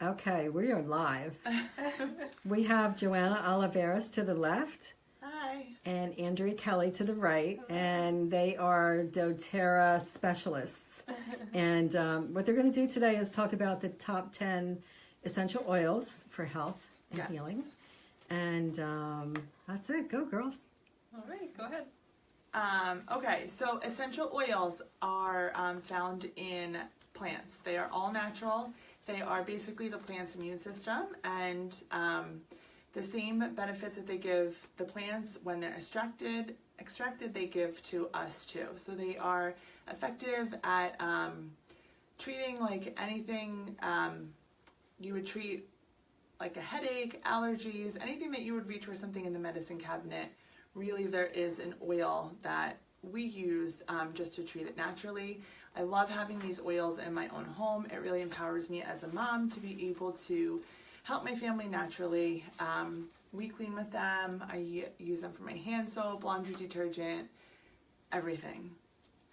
Okay, we are live. We have Joanna Oliveras to the left. Hi. And Andrea Kelly to the right. And they are doTERRA specialists. And what they're going to do today is talk about the top 10 essential oils for health and healing. And that's it. Go, girls. All right, go ahead. Okay, so essential oils are found in plants. They are all natural. They are basically the plant's immune system, and the same benefits that they give the plants when they're extracted, they give to us too. So they are effective at treating like anything you would treat, like a headache, allergies, anything that you would reach for something in the medicine cabinet. Really, there is an oil that we use just to treat it naturally. I love having these oils in my own home. It really empowers me as a mom to be able to help my family naturally. We clean with them. I use them for my hand soap, laundry detergent, everything.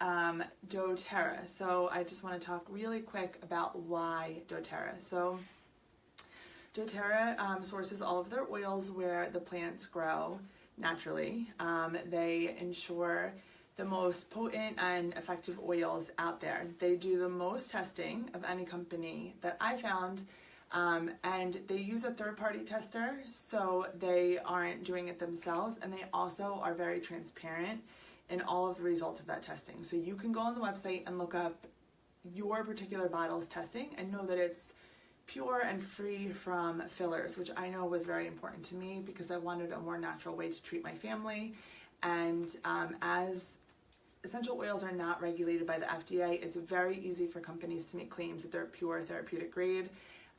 doTERRA. So I just want to talk really quick about why doTERRA. So doTERRA sources all of their oils where the plants grow naturally. They ensure the most potent and effective oils out there. They do the most testing of any company that I found, and they use a third-party tester, so they aren't doing it themselves, and they also are very transparent in all of the results of that testing. So you can go on the website and look up your particular bottle's testing and know that it's pure and free from fillers, which I know was very important to me because I wanted a more natural way to treat my family. And as essential oils are not regulated by the FDA, it's very easy for companies to make claims that they're pure therapeutic grade,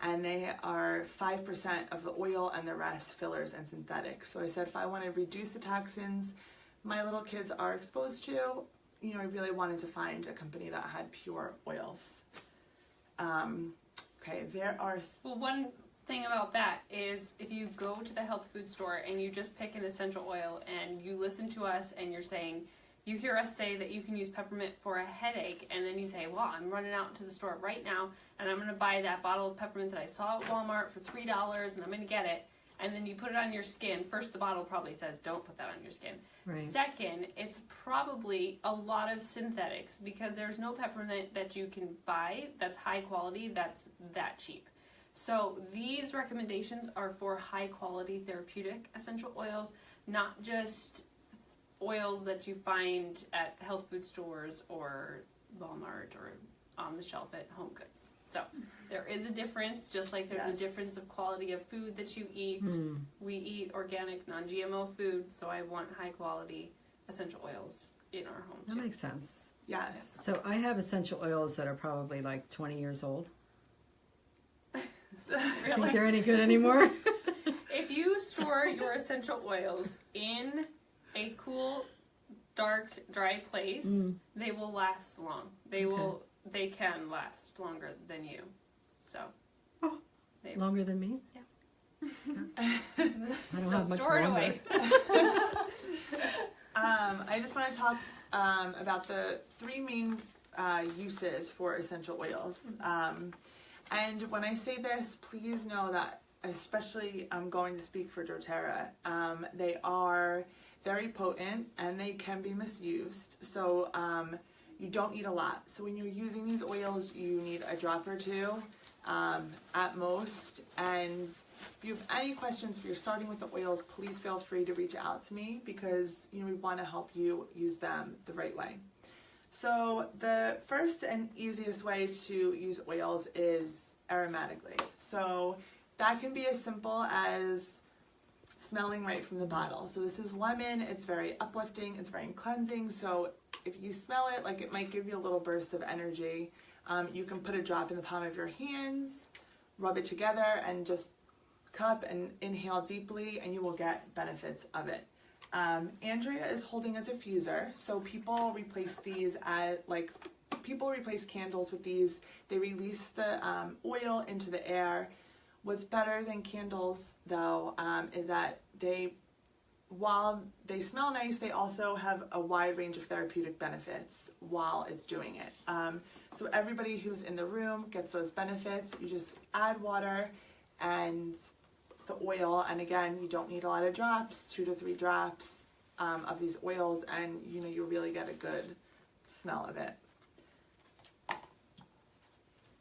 and they are 5% of the oil and the rest fillers and synthetics. So I said, if I want to reduce the toxins my little kids are exposed to, I really wanted to find a company that had pure oils. Okay, there are... Well, one thing about that is if you go to the health food store and you just pick an essential oil and you listen to us and you're saying, you hear us say that you can use peppermint for a headache, and then you say, well, I'm running out to the store right now and I'm going to buy that bottle of peppermint that I saw at Walmart for $3 and I'm going to get it. And then you put it on your skin. First, the bottle probably says, don't put that on your skin. Right. Second, it's probably a lot of synthetics because there's no peppermint that you can buy that's high quality, that's that cheap. So these recommendations are for high quality therapeutic essential oils, not just oils that you find at health food stores or Walmart or on the shelf at Home Goods. So there is a difference, just like there's a difference of quality of food that you eat. We eat organic, non-GMO food, so I want high quality essential oils in our home too. That makes sense. Yes. So I have essential oils that are probably like 20 years old. Really? Think they're any good anymore? If you store your essential oils in a cool, dark, dry place, they will last long. They can last longer than you. So. Longer than me? Yeah. I don't have much store it longer. away. I just want to talk about the three main uses for essential oils. And when I say this, please know that, especially I'm going to speak for doTERRA, they are very potent and they can be misused. So you don't need a lot. So when you're using these oils, you need a drop or two at most. And if you have any questions, if you're starting with the oils, please feel free to reach out to me because we want to help you use them the right way. So the first and easiest way to use oils is aromatically. So that can be as simple as smelling right from the bottle. So this is lemon. It's very uplifting. It's very cleansing. So if you smell it, like, it might give you a little burst of energy. You can put a drop in the palm of your hands, rub it together, and just cup and inhale deeply, and you will get benefits of it. Andrea is holding a diffuser, so people replace these people replace candles with these. They release the oil into the air. What's better than candles, though, is that while they smell nice, they also have a wide range of therapeutic benefits while it's doing it. So everybody who's in the room gets those benefits. You just add water and the oil, and again, you don't need a lot of drops, 2 to 3 drops of these oils, and you really get a good smell of it.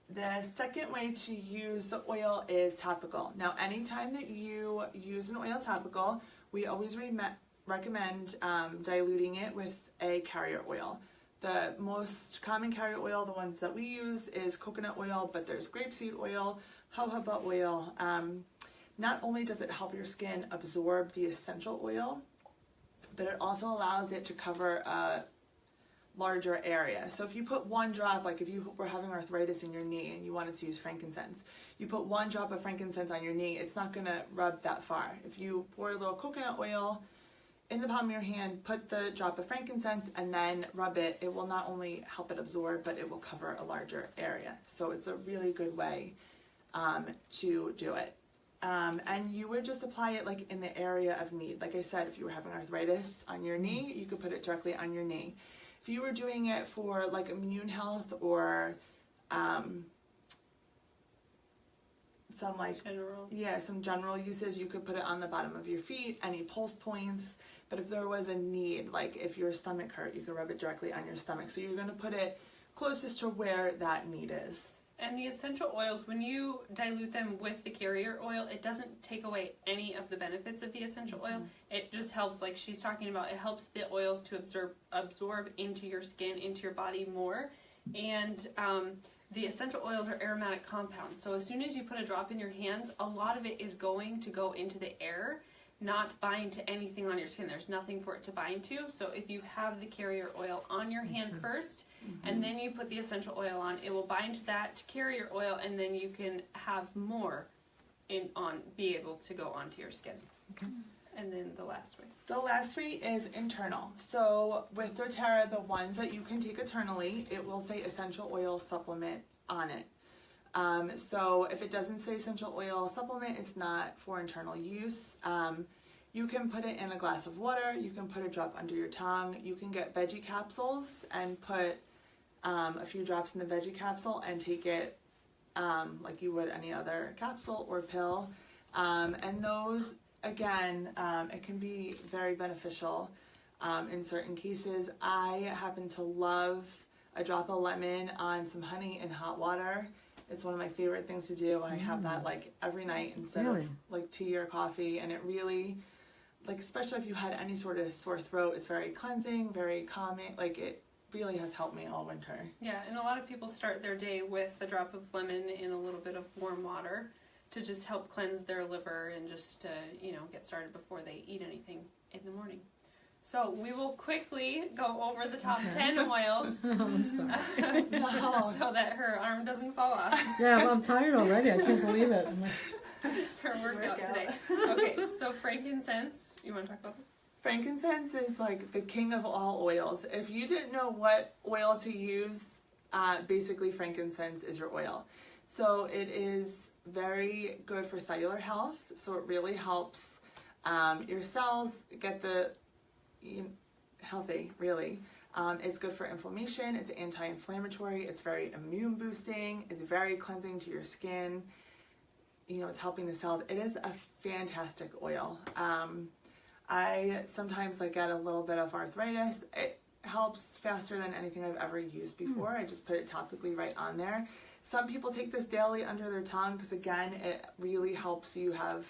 The second way to use the oil is topical. Now, anytime that you use an oil topical, we always recommend diluting it with a carrier oil. The most common carrier oil, the ones that we use, is coconut oil, but there's grapeseed oil, jojoba oil. Not only does it help your skin absorb the essential oil, but it also allows it to cover a larger area. So if you put 1 drop, like if you were having arthritis in your knee and you wanted to use frankincense, you put 1 drop of frankincense on your knee, it's not gonna rub that far. If you pour a little coconut oil in the palm of your hand, put the drop of frankincense and then rub it, it will not only help it absorb, but it will cover a larger area. So it's a really good way to do it. And you would just apply it like in the area of need. Like I said, if you were having arthritis on your knee, you could put it directly on your knee. If you were doing it for like immune health or some general uses, you could put it on the bottom of your feet, any pulse points. But if there was a need, like if your stomach hurt, you could rub it directly on your stomach. So you're going to put it closest to where that need is. And the essential oils, when you dilute them with the carrier oil, it doesn't take away any of the benefits of the essential oil. It just helps, like she's talking about, it helps the oils to absorb into your skin, into your body more. And the essential oils are aromatic compounds. So as soon as you put a drop in your hands, a lot of it is going to go into the air, not bind to anything on your skin. There's nothing for it to bind to. So if you have the carrier oil on your hand first, and then you put the essential oil on, it will bind to that carrier oil, and then you can have more be able to go onto your skin. Okay. And then the last way. The last way is internal. So with doTERRA, the ones that you can take internally, it will say essential oil supplement on it. So if it doesn't say essential oil supplement, it's not for internal use. You can put it in a glass of water. You can put a drop under your tongue. You can get veggie capsules and put a few drops in the veggie capsule and take it like you would any other capsule or pill. And those, again, it can be very beneficial in certain cases. I happen to love a drop of lemon on some honey and hot water. It's one of my favorite things to do. I have that like every night instead of like tea or coffee, and it really, like, especially if you had any sort of sore throat, it's very cleansing, very calming. Like, it really has helped me all winter. Yeah, and a lot of people start their day with a drop of lemon in a little bit of warm water to just help cleanse their liver and just to, get started before they eat anything in the morning. So we will quickly go over the top 10 oils I'm sorry. so that her arm doesn't fall off. Yeah, well, I'm tired already. I can't believe it. I'm like, It's her workout today. Okay, so frankincense. You want to talk about that? Frankincense is like the king of all oils. If you didn't know what oil to use, basically frankincense is your oil. So it is very good for cellular health. So it really helps your cells get healthy, really. It's good for inflammation. It's anti-inflammatory. It's very immune boosting. It's very cleansing to your skin. It's helping the cells. It is a fantastic oil. I sometimes get a little bit of arthritis. It helps faster than anything I've ever used before. I just put it topically right on there. Some people take this daily under their tongue because, again, it really helps you have,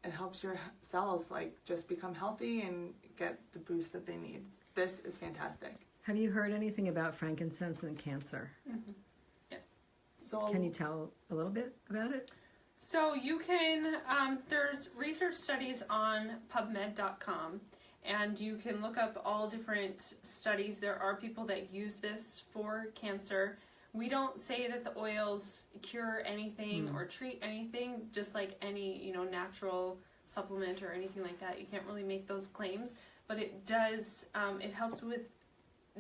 it helps your cells just become healthy and get the boost that they need. This is fantastic. have you heard anything about frankincense and cancer? Mm-hmm. Yes. So Can you tell a little bit about it? So you can, there's research studies on PubMed.com, and you can look up all different studies. There are people that use this for cancer. We don't say that the oils cure anything or treat anything, just like any, natural supplement or anything like that. You can't really make those claims, but it does, it helps with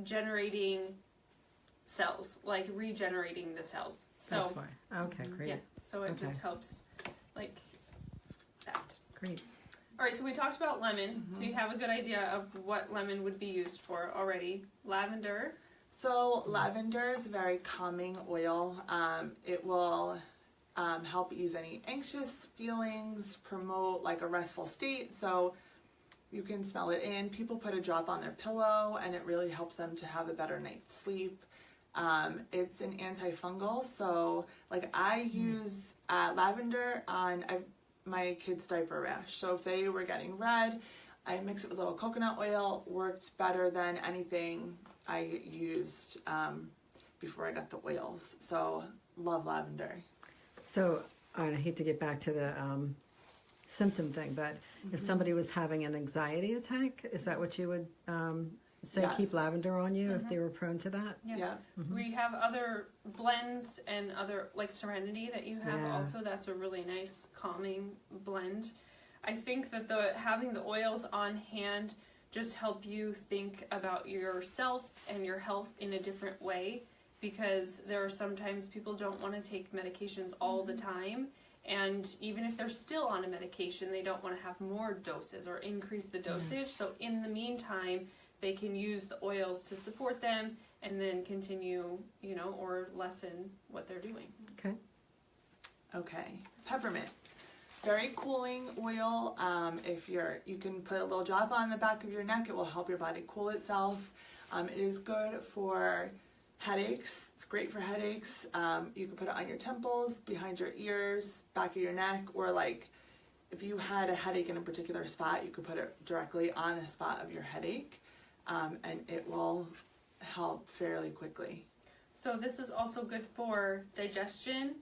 generating cells, like regenerating the cells. So That's why. Okay, great. yeah, so it just helps like that. Great. All right, so we talked about lemon, so you have a good idea of what lemon would be used for already. Lavender. So lavender is a very calming oil. It will help ease any anxious feelings, promote like a restful state. So you can smell it in. People put a drop on their pillow and it really helps them to have a better night's sleep. It's an antifungal. So like I use lavender on my kids' diaper rash. So if they were getting red, I mix it with a little coconut oil. Worked better than anything I used before I got the oils. So love lavender. So I hate to get back to the symptom thing, but if somebody was having an anxiety attack, is that what you would say? Yes. Keep lavender on you if they were prone to that? Yeah. We have other blends and other, like Serenity that you have also. That's a really nice calming blend. I think that having the oils on hand just help you think about yourself and your health in a different way, because there are sometimes people don't want to take medications all the time, and even if they're still on a medication, they don't want to have more doses or increase the dosage. So in the meantime, they can use the oils to support them and then continue, or lessen what they're doing. Okay. Peppermint. Very cooling oil. You can put a little drop on the back of your neck, it will help your body cool itself. It is good for headaches. It's great for headaches. You can put it on your temples, behind your ears, back of your neck, or like if you had a headache in a particular spot, you could put it directly on the spot of your headache, and it will help fairly quickly. So this is also good for digestion,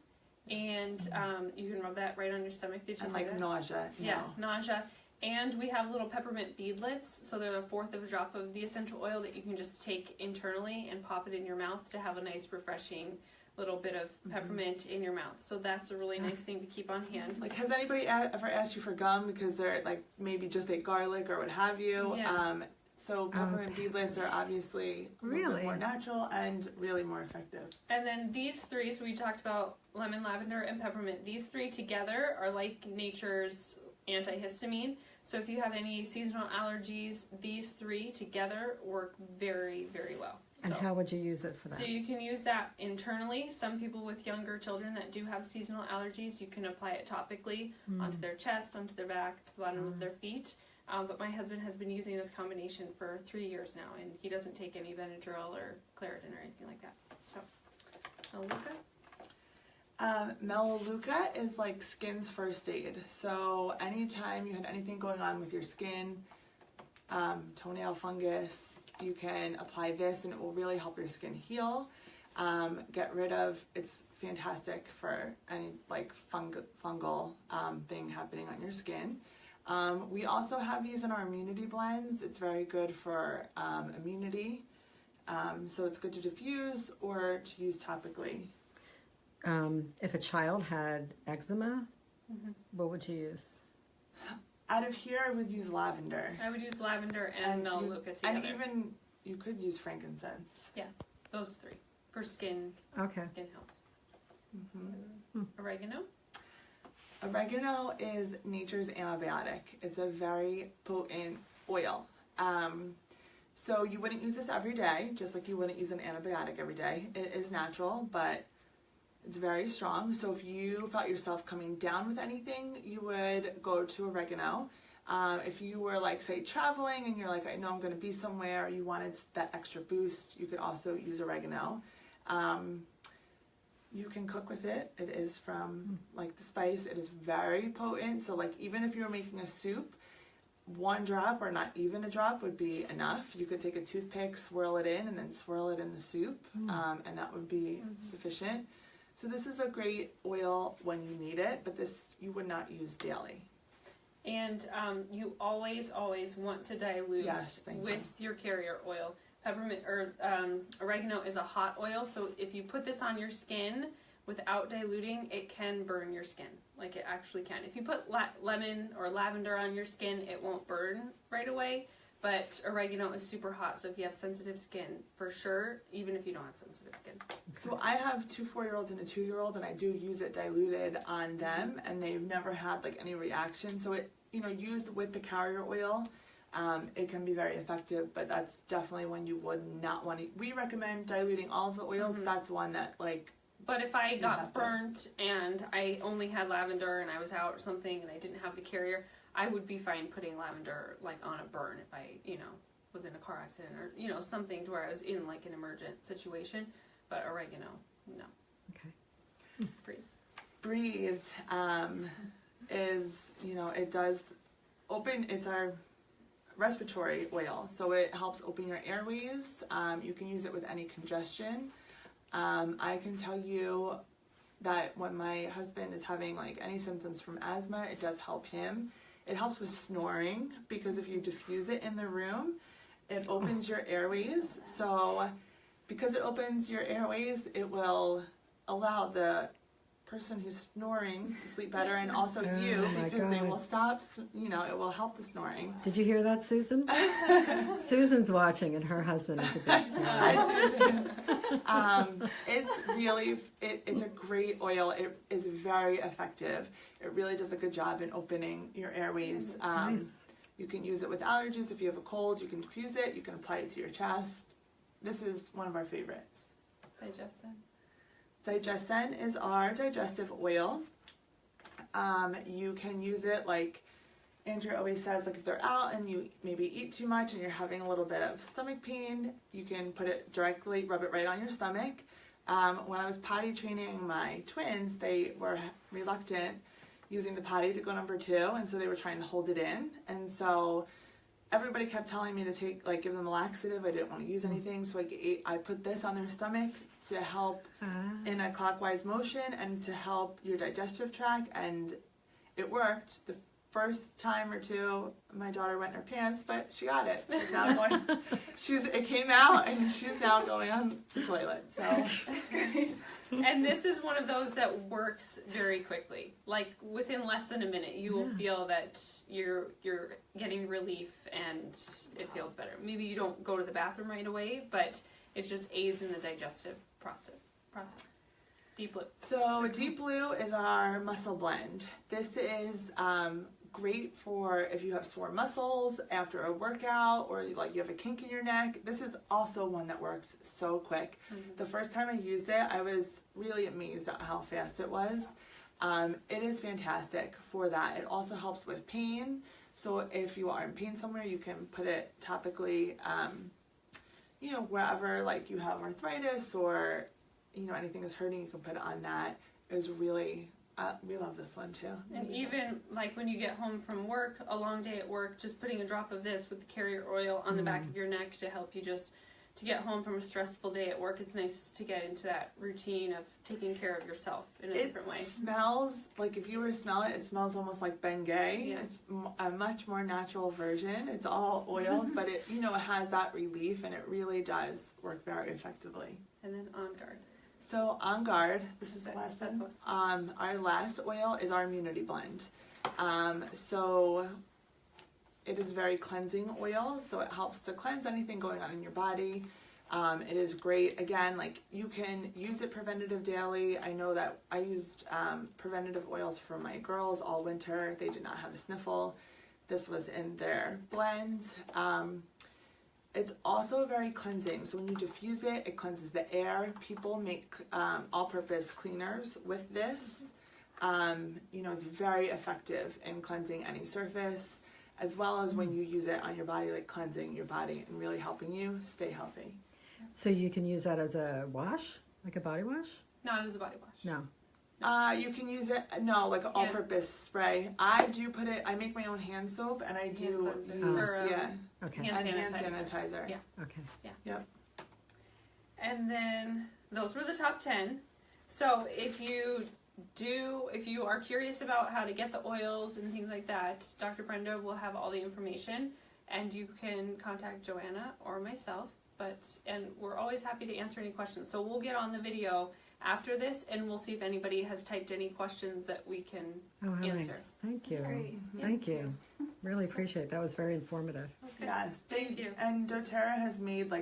and you can rub that right on your stomach. Did you And say like that? nausea. Yeah, nausea. And we have little peppermint beadlets, so they're a fourth of a drop of the essential oil that you can just take internally and pop it in your mouth to have a nice refreshing little bit of peppermint in your mouth. So that's a really nice thing to keep on hand. Like, has anybody ever asked you for gum because they're like maybe just ate garlic or what have you? Yeah. So peppermint beadlets are obviously a little bit more natural and really more effective. And then these three, so we talked about lemon, lavender, and peppermint. These three together are like nature's antihistamine. So if you have any seasonal allergies, these three together work very, very well. And how would you use it for that? So you can use that internally. Some people with younger children that do have seasonal allergies, you can apply it topically onto their chest, onto their back, to the bottom of their feet. But my husband has been using this combination for 3 years now, and he doesn't take any Benadryl or Claritin or anything like that. So, Melaleuca? Melaleuca is like skin's first aid. So anytime you had anything going on with your skin, toenail fungus, you can apply this and it will really help your skin heal. It's fantastic for any like fungal thing happening on your skin. We also have these in our immunity blends. It's very good for immunity. So it's good to diffuse or to use topically. If a child had eczema, what would you use? Out of here, I would use lavender. I would use lavender and Melaleuca together. And even you could use frankincense. Yeah, those three for skin health. Oregano? Oregano is nature's antibiotic. It's a very potent oil. So you wouldn't use this every day, just like you wouldn't use an antibiotic every day. It is natural, but it's very strong. So if you felt yourself coming down with anything, you would go to oregano. If you were like, say, traveling and you're like, I know I'm going to be somewhere, you wanted that extra boost, you could also use oregano. You can cook with it. It is from like the spice. It is very potent. So like even if you were making a soup, 1 drop or not even a drop would be enough. You could take a toothpick, swirl it in, and then swirl it in the soup, and that would be sufficient. So this is a great oil when you need it, but this you would not use daily. And you always want to dilute with your carrier oil. Peppermint or oregano is a hot oil, so if you put this on your skin without diluting, it can burn your skin. Like it actually can. If you put lemon or lavender on your skin, it won't burn right away. But oregano is super hot, so if you have sensitive skin, for sure, even if you don't have sensitive skin. So I have 2 4-year-olds and a 2-year-old, and I do use it diluted on them, and they've never had like any reaction. So it, used with the carrier oil, it can be very effective, but that's definitely one you would not want to. We recommend diluting all of the oils. That's one that, like. But if I got burnt and I only had lavender and I was out or something and I didn't have the carrier, I would be fine putting lavender like on a burn if I, was in a car accident or, something to where I was in like an emergent situation. But oregano, no. Okay. Breathe is, it does open, it's our respiratory oil. So it helps open your airways. You can use it with any congestion. I can tell you that when my husband is having like any symptoms from asthma, it does help him. It helps with snoring because if you diffuse it in the room, it opens your airways. So because it opens your airways, it will allow the person who's snoring to sleep better, and also you, because they will stop, it will help the snoring. Did you hear that, Susan? Susan's watching and her husband is a big snorer. It's really, it's a great oil. It is very effective. It really does a good job in opening your airways. Nice. You can use it with allergies. If you have a cold, you can diffuse it. You can apply it to your chest. This is one of our favorites. Digesten is our digestive oil. You can use it like Andrew always says, like if they're out and you maybe eat too much and you're having a little bit of stomach pain, you can put it directly, rub it right on your stomach. When I was potty training my twins, they were reluctant using the potty to go number 2, and so they were trying to hold it in. And so everybody kept telling me to give them a laxative. I didn't want to use anything, so I put this on their stomach to help in a clockwise motion and to help your digestive tract, and it worked. The first time or two, my daughter went in her pants, but she got it. She's now going, it came out, and she's now going on the toilet. So. And this is one of those that works very quickly. Like within less than a minute, you will feel that you're getting relief and it feels better. Maybe you don't go to the bathroom right away, but it just aids in the digestive process. Deep Blue. So Deep Blue is our muscle blend. This is great for if you have sore muscles after a workout, or like you have a kink in your neck. This is also one that works so quick. The first time I used it, I was really amazed at how fast it was. It is fantastic for that. It also helps with pain. So if you are in pain somewhere, you can put it topically, wherever like you have arthritis or, anything is hurting, you can put it on that. It was really, we love this one too. And even like when you get home from work, a long day at work, just putting a drop of this with the carrier oil on the back of your neck to help you just to get home from a stressful day at work. It's nice to get into that routine of taking care of yourself in a different way. It smells, like if you were to smell it, it smells almost like Bengay. Yeah. It's a much more natural version. It's all oils, but it, it has that relief, and it really does work very effectively. And then On Guard. So On Guard, this is the last one. Our last oil is our immunity blend. So it is very cleansing oil, so it helps to cleanse anything going on in your body. It is great. Again, like you can use it preventative daily. I know that I used preventative oils for my girls all winter. They did not have a sniffle. This was in their blend. It's also very cleansing. So when you diffuse it, it cleanses the air. People make all-purpose cleaners with this. It's very effective in cleansing any surface, as well as when you use it on your body, like cleansing your body and really helping you stay healthy. So you can use that as a wash, like a body wash? Not as a body wash. No. You can use it, like an all-purpose spray. I do put it, I make my own hand soap, and I do use, Okay. Hand and sanitizer. hand sanitizer. Yeah. Okay. Yeah. Yep. And then those were the top 10. So if you are curious about how to get the oils and things like that, Dr. Brenda will have all the information, and you can contact Joanna or myself. And we're always happy to answer any questions. So we'll get on the video after this, and we'll see if anybody has typed any questions that we can answer. Nice. Thank you. Great. Thank you. Really appreciate it. That was very informative. Okay. Yes, Thank you. And doTERRA has made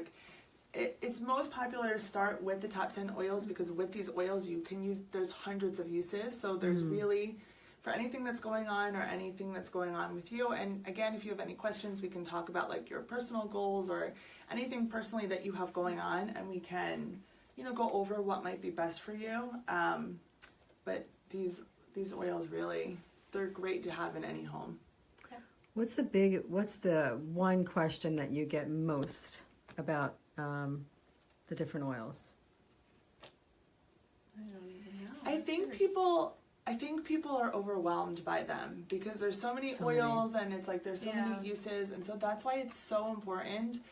it's most popular to start with the top 10 oils, because with these oils you can use, there's hundreds of uses, so there's really, for anything that's going on or anything that's going on with you. And again, if you have any questions, we can talk about like your personal goals or anything personally that you have going on, and we can, go over what might be best for you. But these oils really, they're great to have in any home. What's the one question that you get most about the different oils? I don't even know. I think people are overwhelmed by them because there's so many oils and it's like there's so many uses, and so that's why it's so important.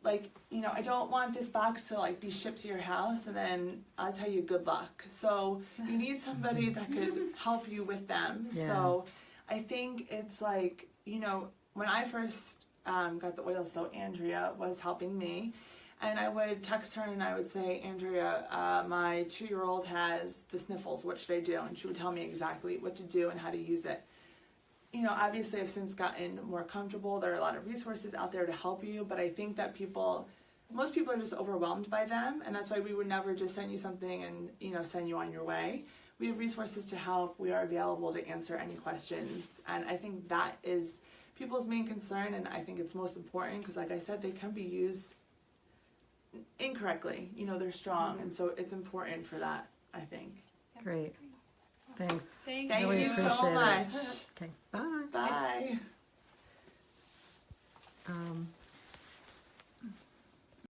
Like, I don't want this box to like be shipped to your house and then I'll tell you good luck. So you need somebody that could help you with them. Yeah. So I think it's like, when I first got the oil, so Andrea was helping me. And I would text her and I would say, Andrea, my 2-year-old has the sniffles. What should I do? And she would tell me exactly what to do and how to use it. Obviously I've since gotten more comfortable. There are a lot of resources out there to help you, but I think that most people are just overwhelmed by them. And that's why we would never just send you something and, send you on your way. We have resources to help. We are available to answer any questions. And I think that is people's main concern. And I think it's most important because, like I said, they can be used incorrectly. They're strong, and so it's important for that, I think. Great. Thanks. Thank Thank Really you so appreciate it. much. Okay, bye.